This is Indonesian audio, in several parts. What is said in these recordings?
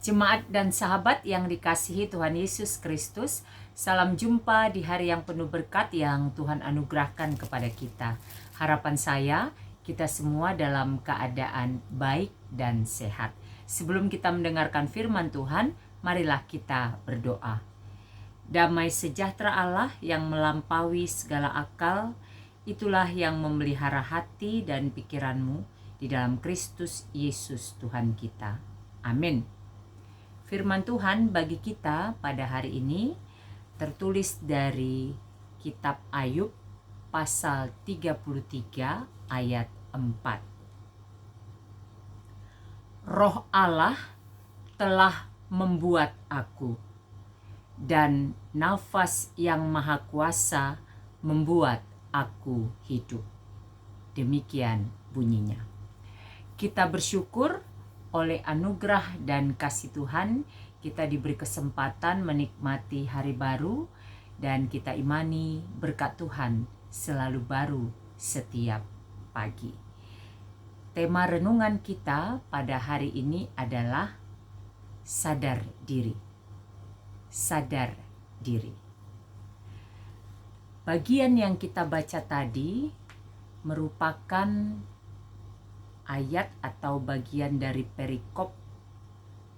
Jemaat dan sahabat yang dikasihi Tuhan Yesus Kristus, salam jumpa di hari yang penuh berkat yang Tuhan anugerahkan kepada kita. Harapan saya, kita semua dalam keadaan baik dan sehat. Sebelum kita mendengarkan firman Tuhan, marilah kita berdoa. Damai sejahtera Allah yang melampaui segala akal, itulah yang memelihara hati dan pikiranmu di dalam Kristus Yesus Tuhan kita. Amin. Firman Tuhan bagi kita pada hari ini tertulis dari kitab Ayub pasal 33 ayat 4. Roh Allah telah membuat aku, dan nafas yang maha kuasa membuat aku hidup. Demikian bunyinya. Kita bersyukur oleh anugerah dan kasih Tuhan, kita diberi kesempatan menikmati hari baru, dan kita imani berkat Tuhan selalu baru setiap pagi. Tema renungan kita pada hari ini adalah sadar diri. Sadar diri. Bagian yang kita baca tadi merupakan ayat atau bagian dari perikop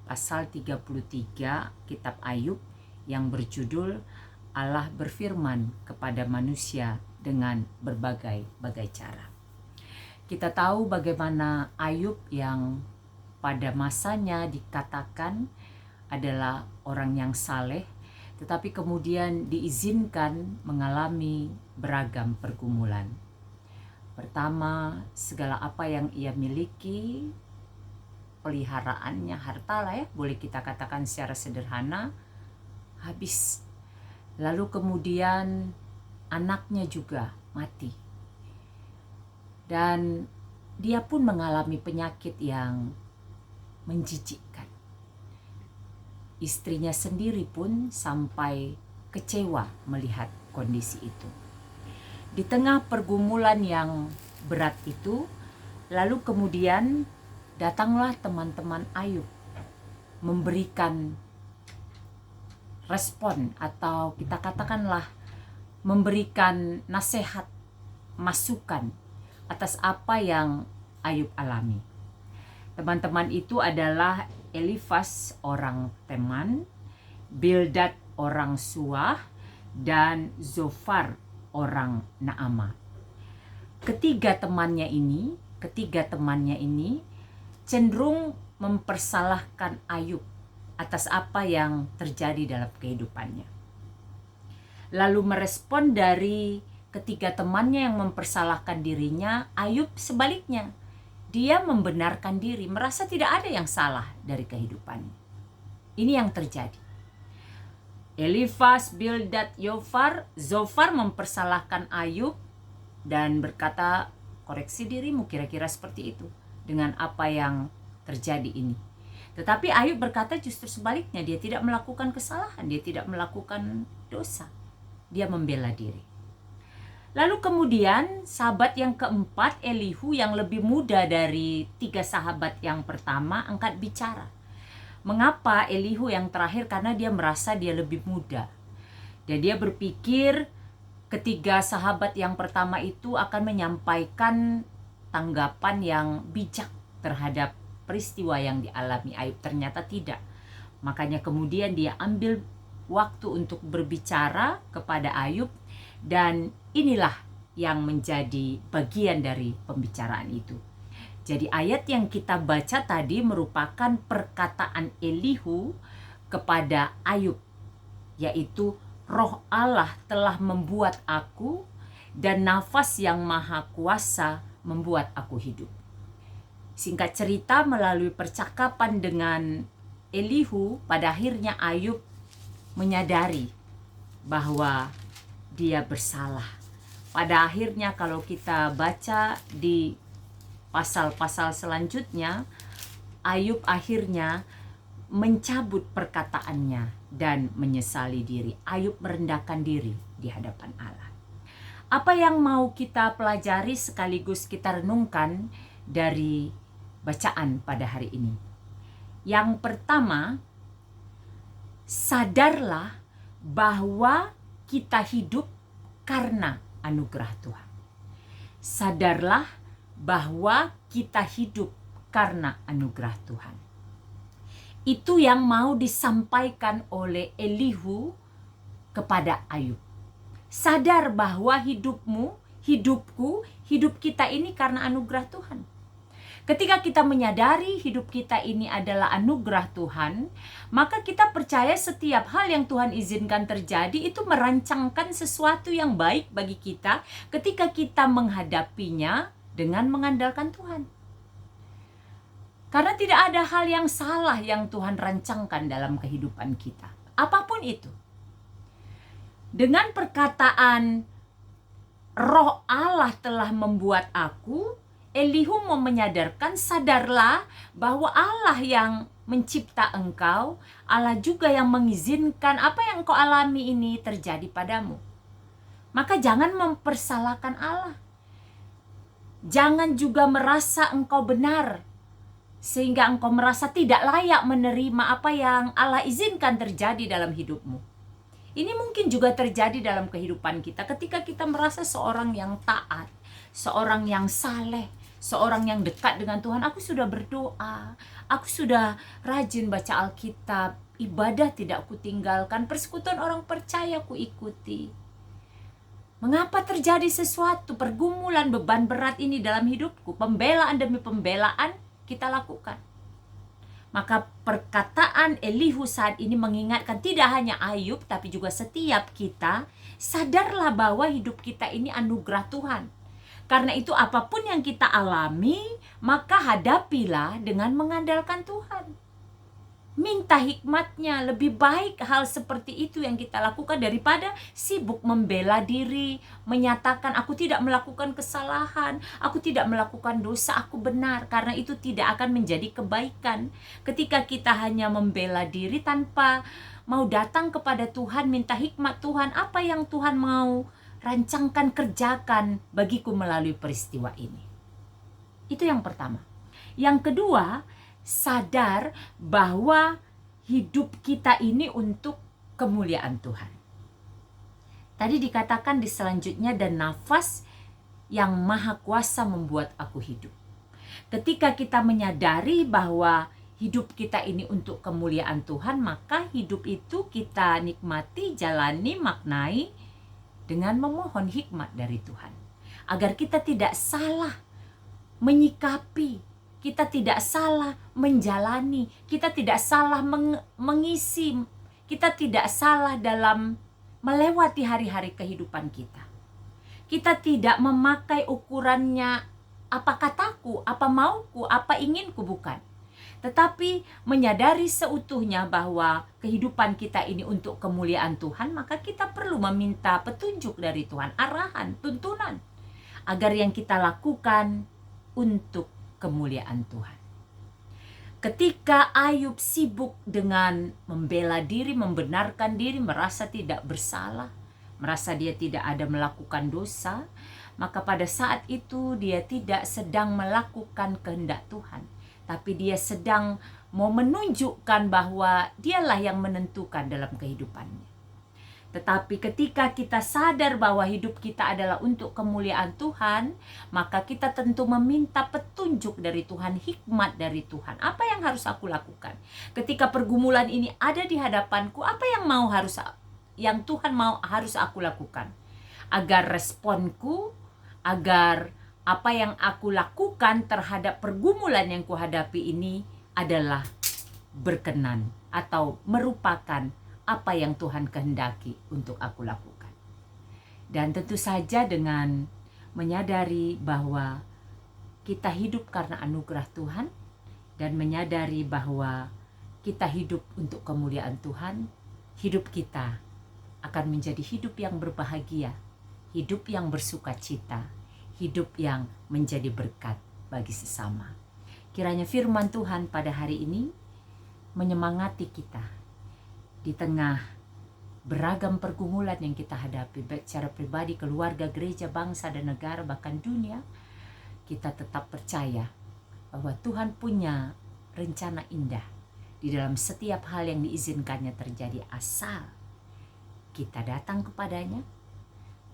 pasal 33 kitab Ayub yang berjudul Allah berfirman kepada manusia dengan berbagai-bagai cara. Kita tahu bagaimana Ayub yang pada masanya dikatakan adalah orang yang saleh, tetapi kemudian diizinkan mengalami beragam pergumulan. Pertama, segala apa yang ia miliki, peliharaannya, harta lah ya, boleh kita katakan secara sederhana, habis. Lalu kemudian anaknya juga mati. Dan dia pun mengalami penyakit yang menjijikkan. Istrinya sendiri pun sampai kecewa melihat kondisi itu. Di tengah pergumulan yang berat itu, lalu kemudian datanglah teman-teman Ayub memberikan respon, atau kita katakanlah memberikan nasihat, masukan atas apa yang Ayub alami. Teman-teman itu adalah Elifas orang Teman, Bildad orang Suah, dan Zofar orang Naamah. Ketiga temannya ini cenderung mempersalahkan Ayub atas apa yang terjadi dalam kehidupannya. Lalu merespon dari ketiga temannya yang mempersalahkan dirinya, Ayub sebaliknya. Dia membenarkan diri, merasa tidak ada yang salah dari kehidupannya. Ini yang terjadi. Elifas, Bildad, Zofar mempersalahkan Ayub dan berkata, koreksi dirimu, kira-kira seperti itu dengan apa yang terjadi ini. Tetapi Ayub berkata justru sebaliknya, dia tidak melakukan kesalahan, dia tidak melakukan dosa. Dia membela diri. Lalu kemudian sahabat yang keempat, Elihu, yang lebih muda dari tiga sahabat yang pertama, angkat bicara. Mengapa Elihu yang terakhir? Karena dia merasa dia lebih muda. Dan dia berpikir ketiga sahabat yang pertama itu akan menyampaikan tanggapan yang bijak terhadap peristiwa yang dialami Ayub. Ternyata tidak. Makanya kemudian dia ambil waktu untuk berbicara kepada Ayub, dan inilah yang menjadi bagian dari pembicaraan itu. Jadi ayat yang kita baca tadi merupakan perkataan Elihu kepada Ayub, yaitu Roh Allah telah membuat aku, dan nafas yang maha kuasa membuat aku hidup. Singkat cerita, melalui percakapan dengan Elihu, pada akhirnya Ayub menyadari bahwa dia bersalah. Pada akhirnya kalau kita baca di pasal-pasal selanjutnya, Ayub akhirnya mencabut perkataannya dan menyesali diri. Ayub merendahkan diri di hadapan Allah. Apa yang mau kita pelajari sekaligus kita renungkan dari bacaan pada hari ini? Yang pertama, sadarlah bahwa kita hidup karena anugerah Tuhan. Sadarlah bahwa kita hidup karena anugerah Tuhan. Itu yang mau disampaikan oleh Elihu kepada Ayub. Sadar bahwa hidupmu, hidupku, hidup kita ini karena anugerah Tuhan. Ketika kita menyadari hidup kita ini adalah anugerah Tuhan, maka kita percaya setiap hal yang Tuhan izinkan terjadi itu merancangkan sesuatu yang baik bagi kita ketika kita menghadapinya dengan mengandalkan Tuhan. Karena tidak ada hal yang salah yang Tuhan rancangkan dalam kehidupan kita. Apapun itu. Dengan perkataan Roh Allah telah membuat aku, Elihu mau menyadarkan, sadarlah bahwa Allah yang mencipta engkau, Allah juga yang mengizinkan apa yang kau alami ini terjadi padamu. Maka jangan mempersalahkan Allah. Jangan juga merasa engkau benar, sehingga engkau merasa tidak layak menerima apa yang Allah izinkan terjadi dalam hidupmu. Ini mungkin juga terjadi dalam kehidupan kita ketika kita merasa seorang yang taat, seorang yang saleh, seorang yang dekat dengan Tuhan. Aku sudah berdoa, aku sudah rajin baca Alkitab, ibadah tidak kutinggalkan, persekutuan orang percaya ku ikuti. Mengapa terjadi sesuatu, pergumulan, beban berat ini dalam hidupku? Pembelaan demi pembelaan kita lakukan. Maka perkataan Elihu saat ini mengingatkan tidak hanya Ayub, tapi juga setiap kita, sadarlah bahwa hidup kita ini anugerah Tuhan. Karena itu apapun yang kita alami, maka hadapilah dengan mengandalkan Tuhan. Minta hikmatnya, lebih baik hal seperti itu yang kita lakukan daripada sibuk membela diri, menyatakan aku tidak melakukan kesalahan, aku tidak melakukan dosa, aku benar. Karena itu tidak akan menjadi kebaikan ketika kita hanya membela diri tanpa mau datang kepada Tuhan, minta hikmat Tuhan, apa yang Tuhan mau rancangkan, kerjakan bagiku melalui peristiwa ini. Itu yang pertama. Yang kedua, sadar bahwa hidup kita ini untuk kemuliaan Tuhan. Tadi dikatakan di selanjutnya, dan nafas yang maha kuasa membuat aku hidup. Ketika kita menyadari bahwa hidup kita ini untuk kemuliaan Tuhan, maka hidup itu kita nikmati, jalani, maknai dengan memohon hikmat dari Tuhan. Agar kita tidak salah menyikapi, kita tidak salah menjalani, kita tidak salah mengisi, kita tidak salah dalam melewati hari-hari kehidupan kita. Kita tidak memakai ukurannya apa kataku, apa mauku, apa inginku, bukan. Tetapi menyadari seutuhnya bahwa kehidupan kita ini untuk kemuliaan Tuhan, maka kita perlu meminta petunjuk dari Tuhan, arahan, tuntunan, agar yang kita lakukan untuk kemuliaan Tuhan. Ketika Ayub sibuk dengan membela diri, membenarkan diri, merasa tidak bersalah, merasa dia tidak ada melakukan dosa, maka pada saat itu dia tidak sedang melakukan kehendak Tuhan, tapi dia sedang mau menunjukkan bahwa dialah yang menentukan dalam kehidupannya. Tetapi ketika kita sadar bahwa hidup kita adalah untuk kemuliaan Tuhan, maka kita tentu meminta petunjuk dari Tuhan, hikmat dari Tuhan. Apa yang harus aku lakukan? Ketika pergumulan ini ada di hadapanku, apa yang Tuhan mau harus aku lakukan? Agar responku, agar apa yang aku lakukan terhadap pergumulan yang kuhadapi ini adalah berkenan atau merupakan apa yang Tuhan kehendaki untuk aku lakukan. Dan tentu saja dengan menyadari bahwa kita hidup karena anugerah Tuhan, dan menyadari bahwa kita hidup untuk kemuliaan Tuhan, hidup kita akan menjadi hidup yang berbahagia, hidup yang bersukacita, hidup yang menjadi berkat bagi sesama. Kiranya firman Tuhan pada hari ini menyemangati kita di tengah beragam pergumulan yang kita hadapi, baik secara pribadi, keluarga, gereja, bangsa, dan negara, bahkan dunia. Kita tetap percaya bahwa Tuhan punya rencana indah di dalam setiap hal yang diizinkannya terjadi, asal kita datang kepadanya,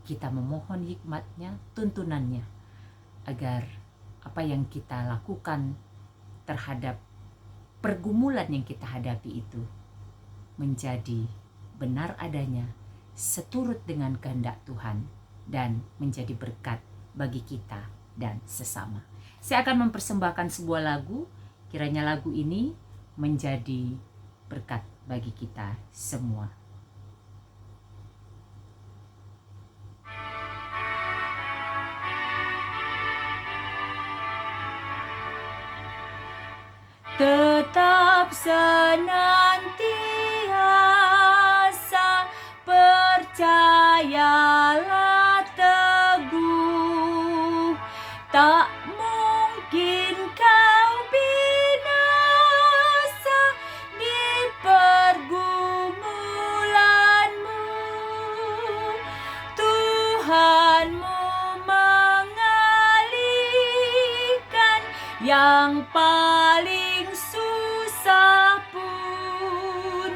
kita memohon hikmatnya, tuntunannya, agar apa yang kita lakukan terhadap pergumulan yang kita hadapi itu menjadi benar adanya, seturut dengan kehendak Tuhan, dan menjadi berkat bagi kita dan sesama. Saya akan mempersembahkan sebuah lagu, kiranya lagu ini menjadi berkat bagi kita semua. Tetap senantiasa percayalah teguh, tak mungkin kau binasa di pergumulanmu. Tuhanmu mengalihkan yang paling susah pun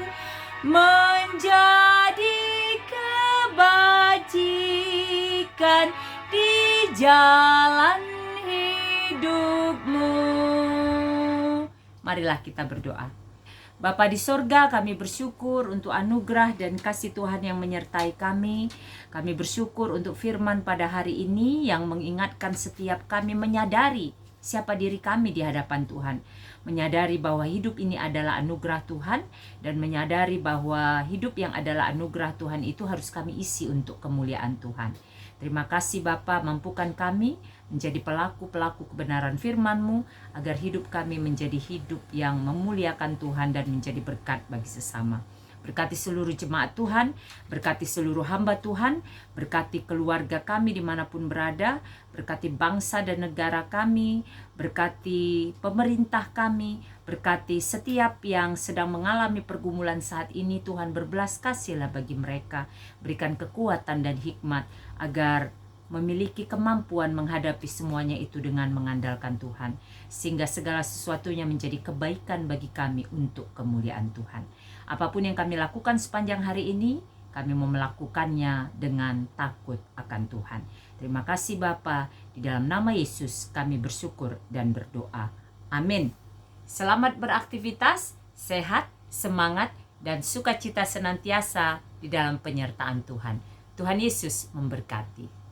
menjadi kebajikan di jalan hidupmu. Marilah kita berdoa. Bapa di sorga, kami bersyukur untuk anugerah dan kasih Tuhan yang menyertai kami. Kami bersyukur untuk firman pada hari ini yang mengingatkan setiap kami menyadari siapa diri kami di hadapan Tuhan. Menyadari bahwa hidup ini adalah anugerah Tuhan, dan menyadari bahwa hidup yang adalah anugerah Tuhan itu harus kami isi untuk kemuliaan Tuhan. Terima kasih Bapa, mampukan kami menjadi pelaku-pelaku kebenaran firman-Mu, agar hidup kami menjadi hidup yang memuliakan Tuhan dan menjadi berkat bagi sesama. Berkati seluruh jemaat Tuhan, berkati seluruh hamba Tuhan, berkati keluarga kami dimanapun berada, berkati bangsa dan negara kami, berkati pemerintah kami, berkati setiap yang sedang mengalami pergumulan saat ini. Tuhan, berbelas kasihlah bagi mereka, berikan kekuatan dan hikmat agar memiliki kemampuan menghadapi semuanya itu dengan mengandalkan Tuhan, sehingga segala sesuatunya menjadi kebaikan bagi kami untuk kemuliaan Tuhan. Apapun yang kami lakukan sepanjang hari ini, kami mau melakukannya dengan takut akan Tuhan. Terima kasih Bapa, di dalam nama Yesus kami bersyukur dan berdoa. Amin. Selamat beraktivitas, sehat, semangat, dan sukacita senantiasa di dalam penyertaan Tuhan. Tuhan Yesus memberkati.